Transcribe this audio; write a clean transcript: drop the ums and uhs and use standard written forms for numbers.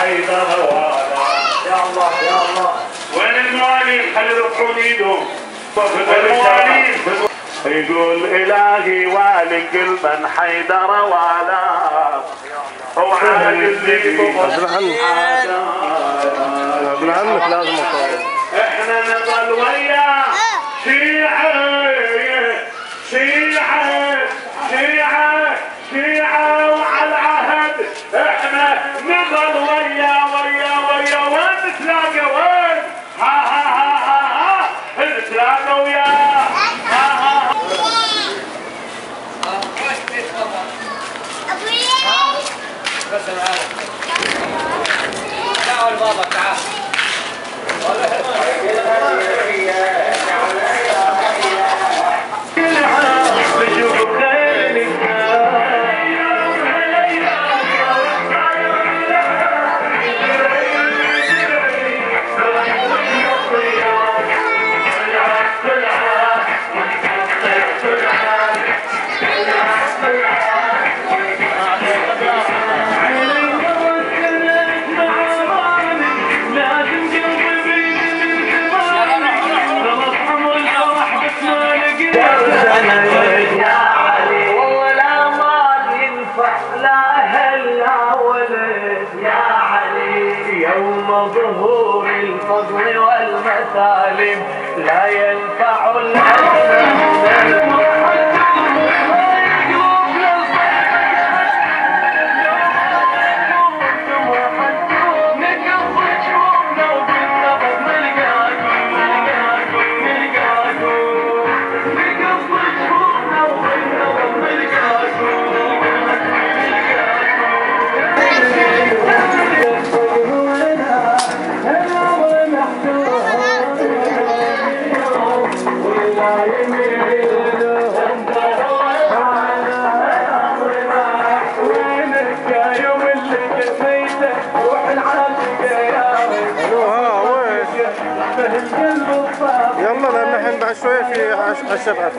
حيدر ولا. يا الله يا الله. وين الموالين؟ خلي يرفعون ايدهم. الموالين يقول الهي والي كل من حيدر ولا. هو عاجز غصب عنك لازم اطول. احنا نظل وياه شيعة شيعة شيعة شيعة وعلى العهد احنا نظل وياه وين نتلاقى وين؟ ها نتلاقى وياه. بس معاك. تعال بابا تعال. يوم ظهور الفضل والمثالب لا ينفع الأسلام. يلا لان الحين بعد شويه في 10 أسئلة.